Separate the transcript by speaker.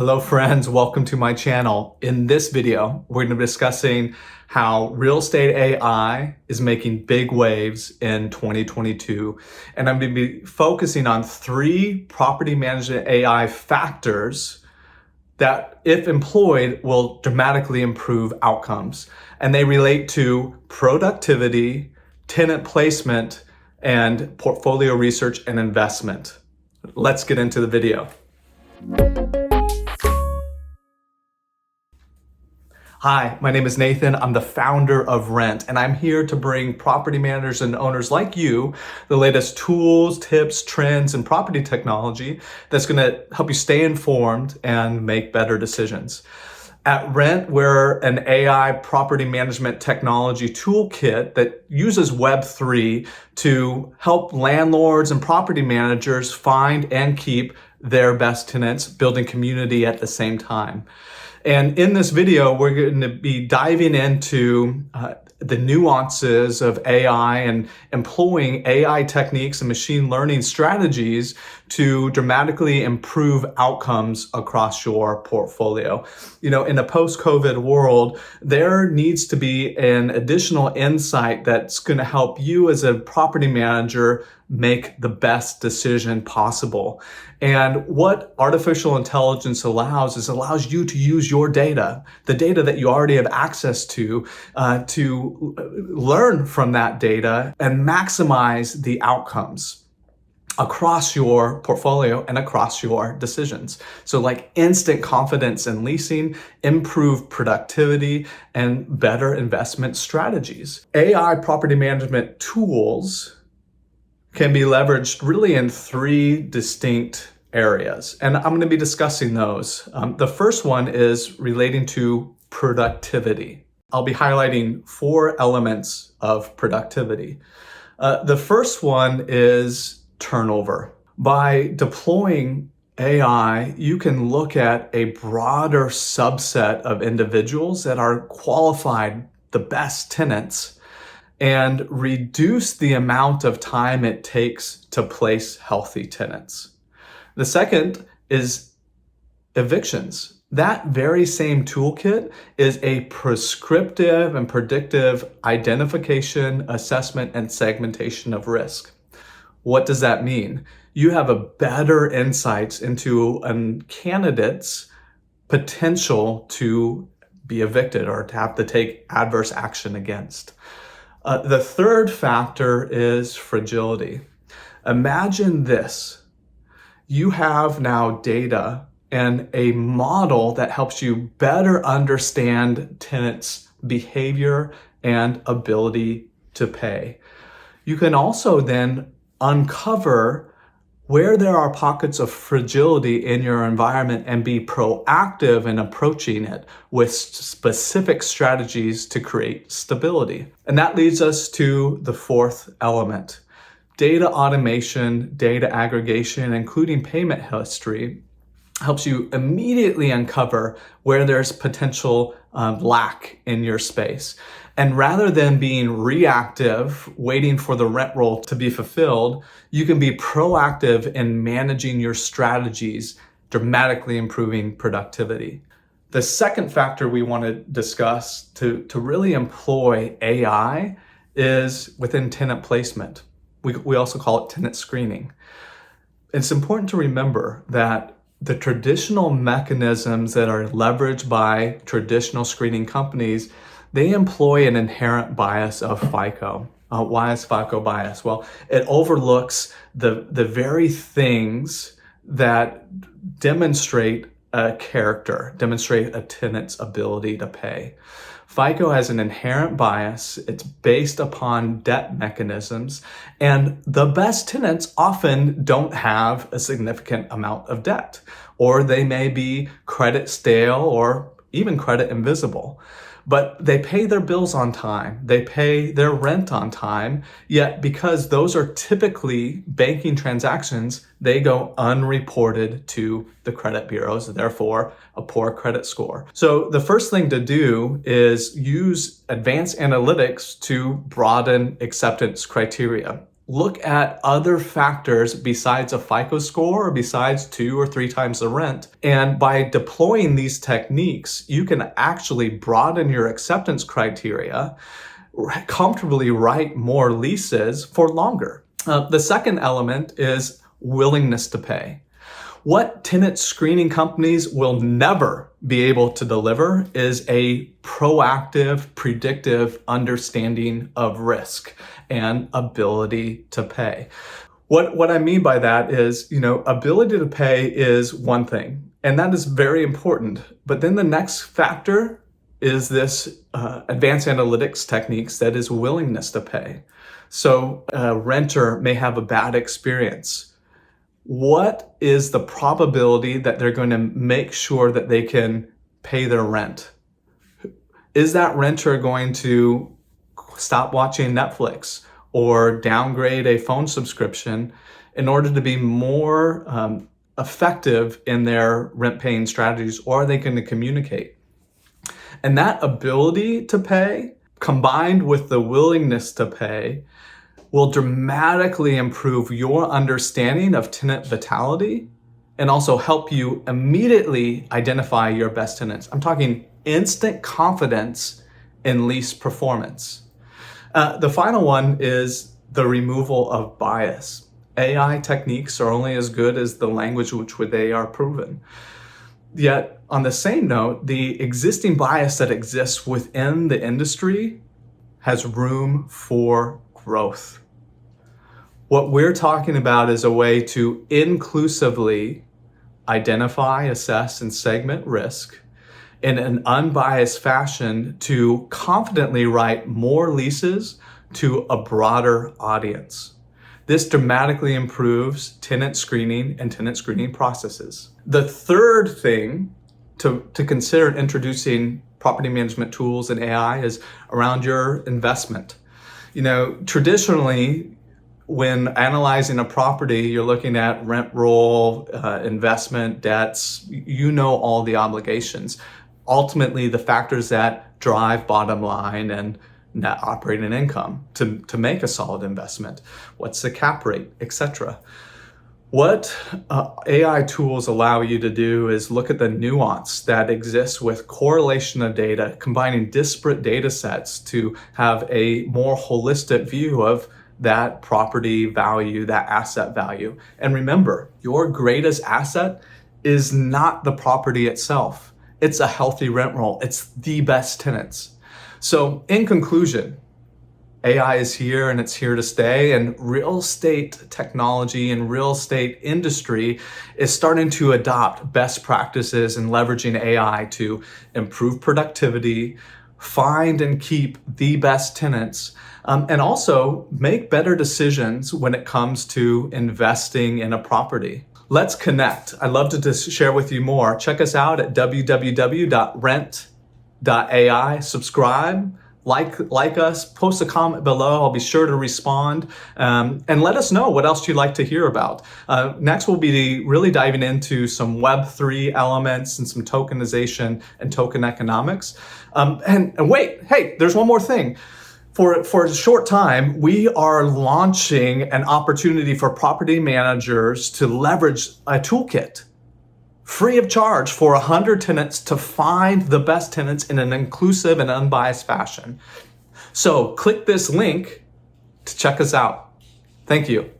Speaker 1: Hello friends, welcome to my channel. In this video, we're going to be discussing how real estate AI is making big waves in 2022. And I'm going to be focusing on 3 property management AI factors that, if employed, will dramatically improve outcomes. And they relate to productivity, tenant placement, and portfolio research and investment. Let's get into the video. Hi, my name is Nathan. I'm the founder of Rent, and I'm here to bring property managers and owners like you the latest tools, tips, trends, and property technology that's going to help you stay informed and make better decisions. At Rent, we're an AI property management technology toolkit that uses Web3 to help landlords and property managers find and keep their best tenants, building community at the same time. And in this video, we're going to be diving into the nuances of AI and employing AI techniques and machine learning strategies to dramatically improve outcomes across your portfolio. You know, in a post-COVID world, there needs to be an additional insight that's going to help you as a property manager make the best decision possible. And what artificial intelligence allows you to use your data, the data that you already have access to learn from that data and maximize the outcomes across your portfolio and across your decisions. So like instant confidence in leasing, improved productivity, and better investment strategies. AI property management tools can be leveraged really in 3 distinct areas. And I'm going to be discussing those. The first one is relating to productivity. I'll be highlighting 4 elements of productivity. The first one is turnover. By deploying AI, you can look at a broader subset of individuals that are qualified, the best tenants, and reduce the amount of time it takes to place healthy tenants. The second is evictions. That very same toolkit is a prescriptive and predictive identification, assessment, and segmentation of risk. What does that mean? You have a better insights into a candidate's potential to be evicted or to have to take adverse action against. The third factor is fragility. Imagine this. You have now data and a model that helps you better understand tenants' behavior and ability to pay. You can also then uncover where there are pockets of fragility in your environment and be proactive in approaching it with specific strategies to create stability. And that leads us to the 4th element. Data automation, data aggregation, including payment history, helps you immediately uncover where there's potential lack in your space. And rather than being reactive, waiting for the rent roll to be fulfilled, you can be proactive in managing your strategies, dramatically improving productivity. The second factor we want to discuss to really employ AI is within tenant placement. We also call it tenant screening. It's important to remember that the traditional mechanisms that are leveraged by traditional screening companies, they employ an inherent bias of FICO. Why is FICO bias? Well, it overlooks the very things that demonstrate a character, demonstrate a tenant's ability to pay. FICO has an inherent bias. It's based upon debt mechanisms, and the best tenants often don't have a significant amount of debt, or they may be credit stale or even credit invisible. But they pay their bills on time, they pay their rent on time, yet because those are typically banking transactions, they go unreported to the credit bureaus, therefore a poor credit score. So the first thing to do is use advanced analytics to broaden acceptance criteria. look at other factors besides a FICO score or besides 2 or 3 times the rent. And by deploying these techniques, you can actually broaden your acceptance criteria, comfortably write more leases for longer. The second element is willingness to pay. What tenant screening companies will never be able to deliver is a proactive, predictive understanding of risk and ability to pay. What I mean by that is, ability to pay is one thing, and that is very important. But then the next factor is this advanced analytics techniques that is willingness to pay. So a renter may have a bad experience. What is the probability that they're going to make sure that they can pay their rent? Is that renter going to stop watching Netflix or downgrade a phone subscription in order to be more effective in their rent paying strategies, or are they going to communicate? And that ability to pay, combined with the willingness to pay, will dramatically improve your understanding of tenant vitality and also help you immediately identify your best tenants. I'm talking instant confidence in lease performance. The final one is the removal of bias. AI techniques are only as good as the language which they are proven. Yet, on the same note, the existing bias that exists within the industry has room for growth. What we're talking about is a way to inclusively identify, assess, and segment risk in an unbiased fashion to confidently write more leases to a broader audience. This dramatically improves tenant screening and tenant screening processes. The third thing to consider in introducing property management tools and AI is around your investment. Traditionally, when analyzing a property, you're looking at rent roll, investment, debts, all the obligations. Ultimately, the factors that drive bottom line and net operating income to make a solid investment. What's the cap rate, etc. What AI tools allow you to do is look at the nuance that exists with correlation of data, combining disparate data sets to have a more holistic view of that property value, that asset value. And remember, your greatest asset is not the property itself. It's a healthy rent roll. It's the best tenants. So in conclusion, AI is here and it's here to stay, and real estate technology and real estate industry is starting to adopt best practices and leveraging AI to improve productivity, find and keep the best tenants, and also make better decisions when it comes to investing in a property. Let's connect. I'd love to just share with you more. Check us out at www.rent.ai. Subscribe, like us, post a comment below. I'll be sure to respond, and let us know what else you'd like to hear about. Next, we'll be really diving into some Web3 elements and some tokenization and token economics. And wait, hey, there's one more thing. For a short time, we are launching an opportunity for property managers to leverage a toolkit free of charge for 100 tenants to find the best tenants in an inclusive and unbiased fashion. So click this link to check us out. Thank you.